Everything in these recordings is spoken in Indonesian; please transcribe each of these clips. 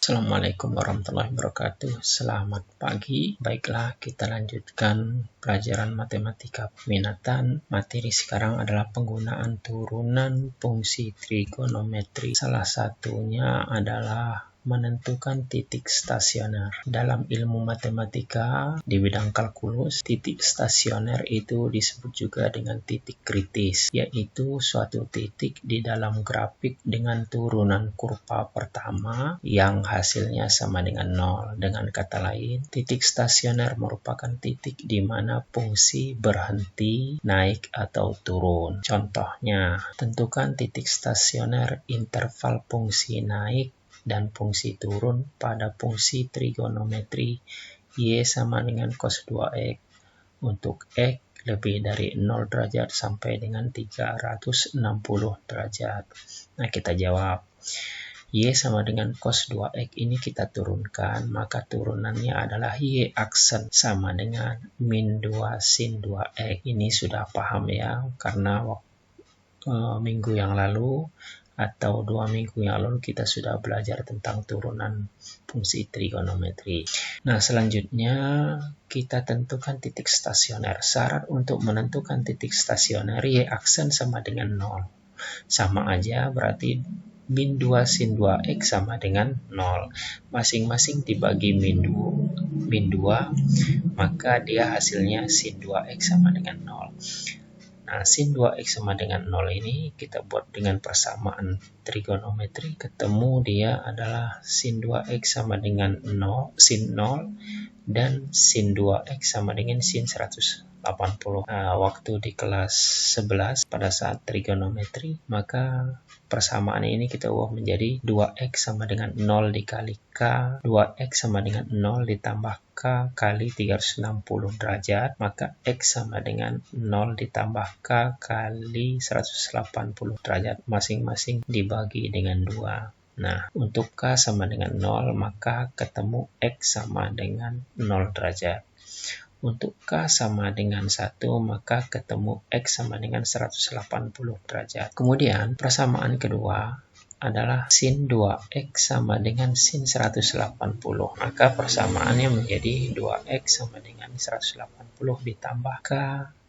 Assalamualaikum warahmatullahi wabarakatuh. Selamat pagi. Baiklah, kita lanjutkan pelajaran matematika peminatan. Materi sekarang adalah penggunaan turunan fungsi trigonometri. Salah satunya adalah menentukan titik stasioner. Dalam ilmu matematika di bidang kalkulus, titik stasioner itu disebut juga dengan titik kritis, yaitu suatu titik di dalam grafik dengan turunan kurva pertama yang hasilnya sama dengan 0. Dengan kata lain, titik stasioner merupakan titik di mana fungsi berhenti, naik atau turun. Contohnya, tentukan titik stasioner interval fungsi naik dan fungsi turun pada fungsi trigonometri Y sama dengan cos 2X untuk X lebih dari 0 derajat sampai dengan 360 derajat. Nah, kita jawab. Y sama dengan cos 2X ini kita turunkan, maka turunannya adalah Y aksen sama dengan min 2 sin 2X. Ini sudah paham ya, karena minggu yang lalu atau 2 minggu yang lalu kita sudah belajar tentang turunan fungsi trigonometri. Nah, selanjutnya kita tentukan titik stasioner. Syarat untuk menentukan titik stasioner Y aksen sama dengan 0. Sama aja, berarti min 2 sin 2X sama dengan 0. Masing-masing dibagi min 2, maka dia hasilnya sin 2X sama dengan 0. Nah, sin 2X sama dengan 0 ini kita buat dengan persamaan trigonometri. Ketemu dia adalah sin 2X sama dengan 0, sin 0, dan sin 2X sama dengan sin 180. Nah, waktu di kelas 11 pada saat trigonometri, maka persamaan ini kita ubah menjadi 2X sama dengan 0 dikali K, 2X sama dengan 0 ditambah K kali 360 derajat, maka X sama dengan 0 ditambah K kali 180 derajat, masing-masing dibagi dengan 2. Nah, untuk K sama dengan 0, maka ketemu X sama dengan 0 derajat. Untuk K sama dengan 1, maka ketemu X sama dengan 180 derajat. Kemudian, persamaan kedua adalah sin 2X sama dengan sin 180. Maka persamaannya menjadi 2X sama dengan 180 ditambah K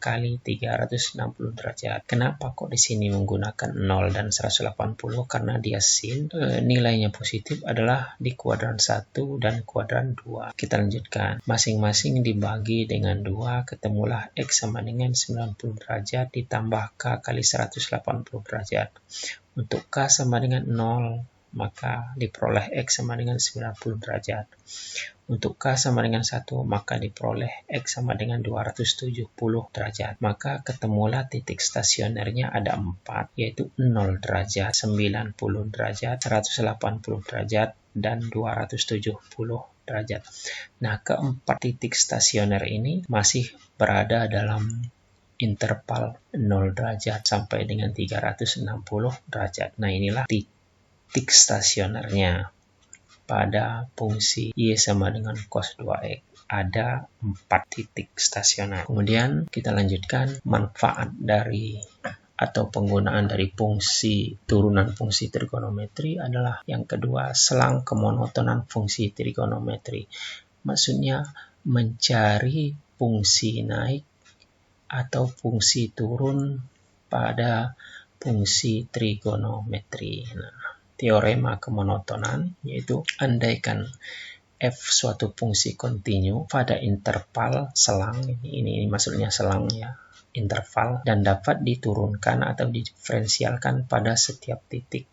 kali 360 derajat. Kenapa kok di sini menggunakan 0 dan 180? Karena dia sin, nilainya positif adalah di kuadran 1 dan kuadran 2. Kita lanjutkan. Masing-masing dibagi dengan 2, ketemulah X sama dengan 90 derajat ditambah K kali 180 derajat. Untuk K sama dengan 0, maka diperoleh X sama dengan 90 derajat. Untuk K sama dengan 1, maka diperoleh X sama dengan 270 derajat. Maka ketemulah titik stasionernya ada 4, yaitu 0 derajat, 90 derajat, 180 derajat, dan 270 derajat. Nah, keempat titik stasioner ini masih berada dalam interval 0 derajat sampai dengan 360 derajat. Nah, inilah titik stasionernya pada fungsi Y sama dengan cos 2X. Ada 4 titik stasioner. Kemudian kita lanjutkan manfaat dari atau penggunaan dari fungsi turunan fungsi trigonometri adalah yang kedua, selang kemonotonan fungsi trigonometri. Maksudnya mencari fungsi naik atau fungsi turun pada fungsi trigonometri. Nah, teorema kemonotonan yaitu andaikan f suatu fungsi kontinu pada interval selang, ini maksudnya selang ya, interval, dan dapat diturunkan atau diferensialkan pada setiap titik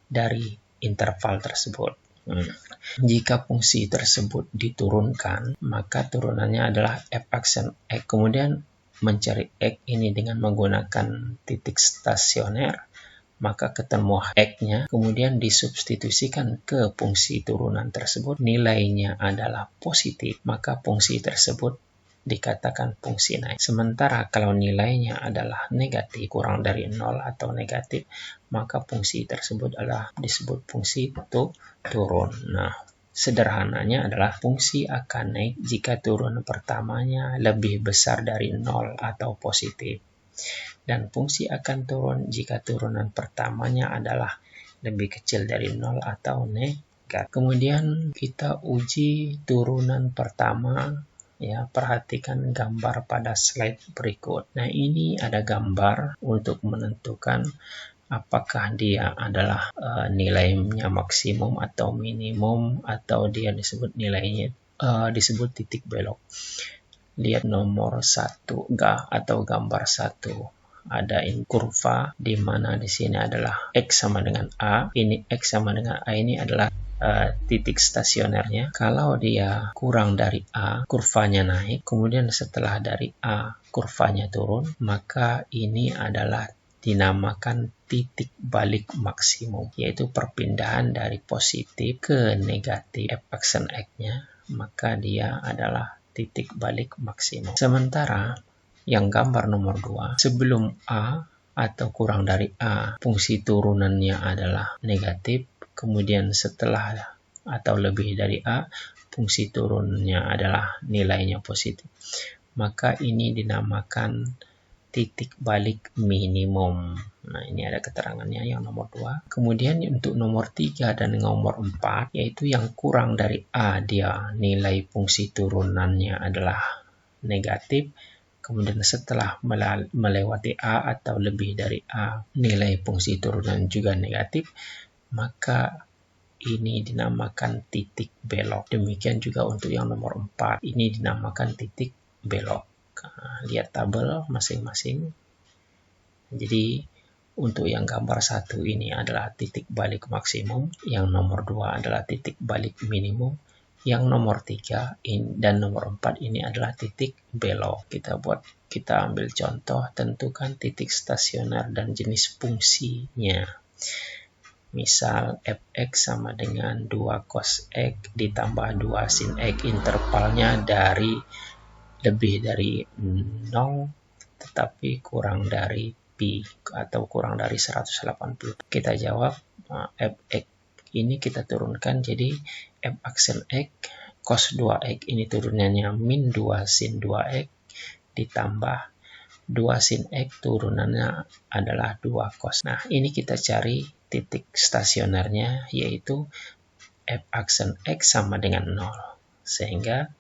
dari interval tersebut. Jika fungsi tersebut diturunkan, maka turunannya adalah f aksen X. Kemudian mencari X ini dengan menggunakan titik stasioner, maka ketemu X-nya, kemudian disubstitusikan ke fungsi turunan tersebut, nilainya adalah positif, maka fungsi tersebut dikatakan fungsi naik. Sementara kalau nilainya adalah negatif, kurang dari 0 atau negatif, maka fungsi tersebut adalah disebut fungsi turun. Nah, sederhananya adalah fungsi akan naik jika turun pertamanya lebih besar dari 0 atau positif. Dan fungsi akan turun jika turunan pertamanya adalah lebih kecil dari 0 atau negatif. Kemudian kita uji turunan pertama. Ya, perhatikan gambar pada slide berikut. Nah, ini ada gambar untuk menentukan apakah dia adalah nilainya maksimum atau minimum, atau dia disebut nilainya disebut titik belok. Lihat nomor 1 atau gambar 1. Ada ini kurva di mana di sini adalah X sama dengan A. Ini X sama dengan A ini adalah titik stasionernya. Kalau dia kurang dari A, kurvanya naik. Kemudian setelah dari A, kurvanya turun. Maka ini adalah dinamakan titik balik maksimum, yaitu perpindahan dari positif ke negatif f aksen X-nya, maka dia adalah titik balik maksimum. Sementara yang gambar nomor 2, sebelum A atau kurang dari A, fungsi turunannya adalah negatif, kemudian setelah atau lebih dari A, fungsi turunnya adalah nilainya positif. Maka ini dinamakan titik balik minimum. Nah, ini ada keterangannya yang nomor 2. Kemudian untuk nomor 3 dan nomor 4, yaitu yang kurang dari A, dia nilai fungsi turunannya adalah negatif. Kemudian setelah melewati A atau lebih dari A, nilai fungsi turunan juga negatif, maka ini dinamakan titik belok. Demikian juga untuk yang nomor 4, ini dinamakan titik belok. Lihat tabel masing-masing. Jadi untuk yang gambar 1 ini adalah titik balik maksimum, yang nomor 2 adalah titik balik minimum, yang nomor 3 dan nomor 4 ini adalah titik belok. Kita ambil contoh, tentukan titik stasioner dan jenis fungsinya. Misal fx sama dengan 2 cos x ditambah 2 sin x, intervalnya lebih dari 0 tetapi kurang dari pi atau kurang dari 180. Kita jawab fx ini kita turunkan jadi f aksen x cos 2x ini turunannya min 2 sin 2x ditambah 2 sin x turunannya adalah 2 cos. Nah, ini kita cari titik stasionernya, yaitu f aksen x sama dengan 0. Sehingga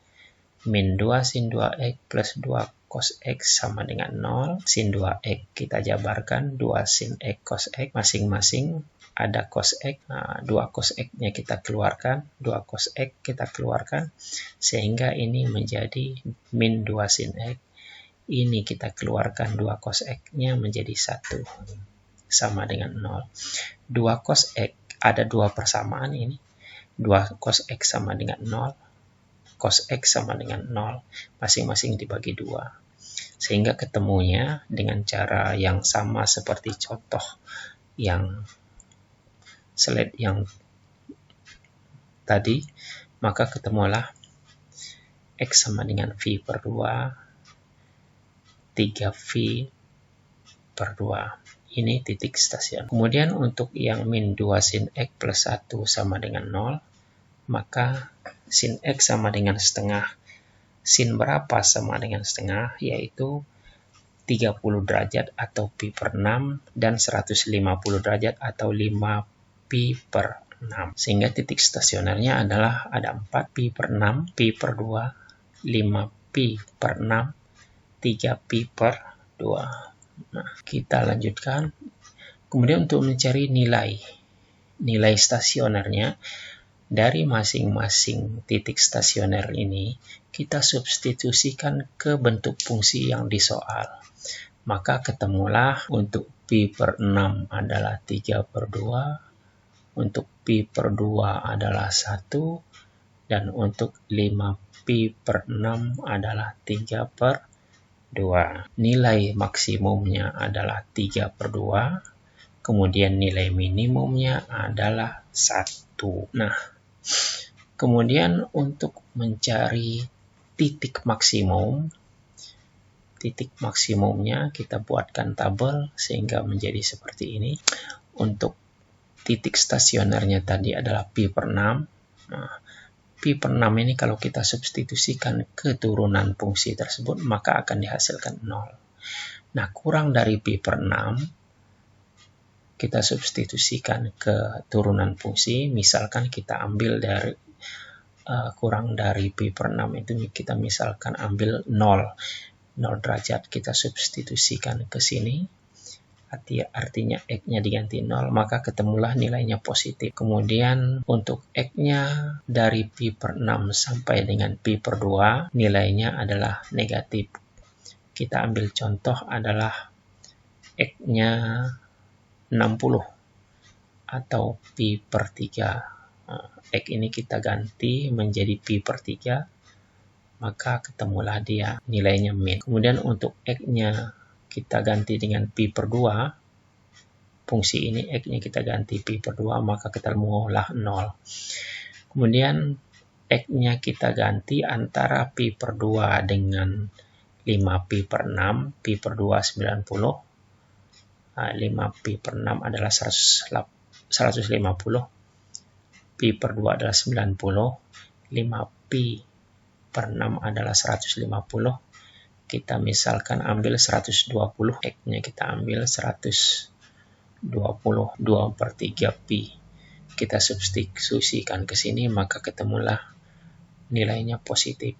min 2 sin 2x plus 2 cos x sama dengan 0. Sin 2x kita jabarkan, 2 sin x cos x, masing-masing ada cos x. Nah, 2 cos x-nya kita keluarkan, 2 cos x kita keluarkan, sehingga ini menjadi min 2 sin x. Ini kita keluarkan 2 cos x-nya menjadi 1, sama dengan 0. 2 cos x, ada 2 persamaan ini. 2 cos x sama dengan 0. Cos x sama dengan 0, masing-masing dibagi 2. Sehingga ketemunya dengan cara yang sama seperti contoh yang slide yang tadi, maka ketemulah x sama dengan v per 2, 3v per 2. Ini titik stasiun. Kemudian untuk yang min 2 sin x plus 1 sama dengan 0, maka sin x sama dengan setengah. Sin berapa sama dengan setengah? Yaitu 30 derajat atau pi per 6 dan 150 derajat atau 5 pi per 6. Sehingga titik stasionernya adalah ada 4 pi per 6, pi per 2, 5 pi per 6, 3 pi per 2. Nah, kita lanjutkan. Kemudian untuk mencari nilai stasionernya, dari masing-masing titik stasioner ini, kita substitusikan ke bentuk fungsi yang disoal. Maka ketemulah untuk pi per 6 adalah 3 per 2, untuk pi per 2 adalah 1, dan untuk 5 pi per 6 adalah 3 per 2. Nilai maksimumnya adalah 3 per 2, kemudian nilai minimumnya adalah 1. Nah, kemudian untuk mencari titik maksimumnya kita buatkan tabel sehingga menjadi seperti ini. Untuk titik stasionernya tadi adalah pi per 6. Nah, pi per 6 ini kalau kita substitusikan ke turunan fungsi tersebut, maka akan dihasilkan 0. Nah, kurang dari pi per 6 kita substitusikan ke turunan fungsi. Misalkan kita ambil dari kurang dari pi per 6 itu kita misalkan ambil 0 derajat, kita substitusikan ke sini. Artinya X-nya diganti 0, maka ketemulah nilainya positif. Kemudian untuk X-nya dari pi per 6 sampai dengan pi per 2, nilainya adalah negatif. Kita ambil contoh adalah X-nya 60 atau pi per 3. X ini kita ganti menjadi pi per 3, maka ketemulah dia nilainya min. Kemudian untuk X-nya kita ganti dengan pi per 2, fungsi ini X-nya kita ganti pi per 2, maka ketemulah 0. Kemudian X-nya kita ganti antara pi per 2 dengan 5 pi per 6, pi per 2 90, 5 pi per 6 adalah 150, pi per 2 adalah 90, 5 pi per 6 adalah 150. Kita misalkan ambil 120, X-nya kita ambil 120, 2 per 3 pi. Kita substitusikan ke sini, maka ketemulah nilainya positif.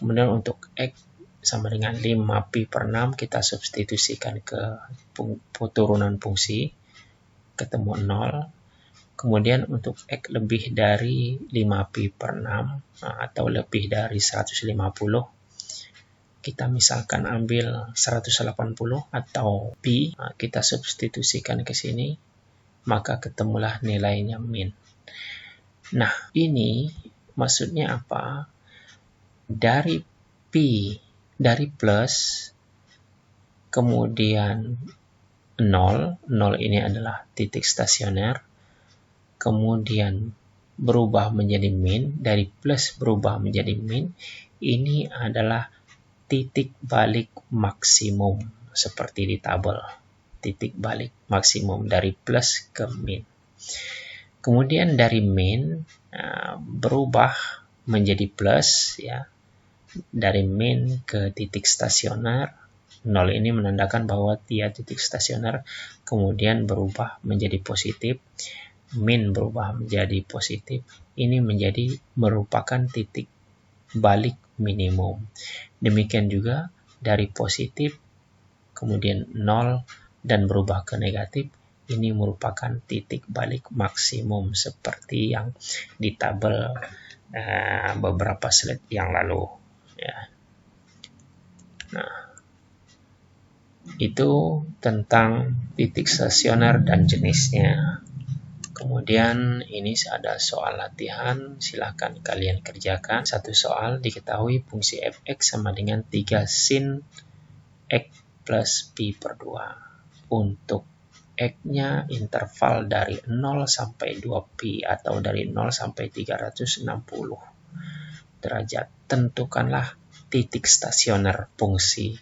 Kemudian untuk X sama dengan 5 pi per 6, kita substitusikan ke turunan fungsi, ketemu 0. Kemudian untuk X lebih dari 5 pi per 6 atau lebih dari 150, kita misalkan ambil 180 atau pi, kita substitusikan ke sini, maka ketemulah nilainya min. Nah, ini maksudnya apa? Dari pi, dari plus, kemudian 0 ini adalah titik stasioner, kemudian berubah menjadi min, dari plus berubah menjadi min, ini adalah titik balik maksimum seperti di tabel. Titik balik maksimum dari plus ke min. Kemudian dari min berubah menjadi plus, ya. Dari min ke titik stasioner, 0 ini menandakan bahwa dia titik stasioner, kemudian berubah menjadi positif, min berubah menjadi positif. Ini merupakan titik balik minimum. Demikian juga dari positif kemudian 0 dan berubah ke negatif, ini merupakan titik balik maksimum seperti yang di tabel beberapa slide yang lalu, ya. Nah, itu tentang titik stasioner dan jenisnya. Kemudian ini ada soal latihan, silahkan kalian kerjakan. Satu soal, diketahui fungsi fx sama dengan 3 sin x plus pi per 2. Untuk x-nya interval dari 0 sampai 2pi atau dari 0 sampai 360 derajat. Tentukanlah titik stasioner fungsi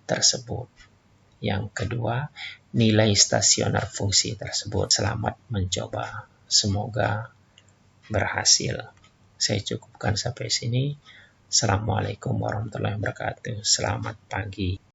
tersebut. Yang kedua, nilai stasioner fungsi tersebut. Selamat mencoba. Semoga berhasil. Saya cukupkan sampai sini. Assalamualaikum warahmatullahi wabarakatuh. Selamat pagi.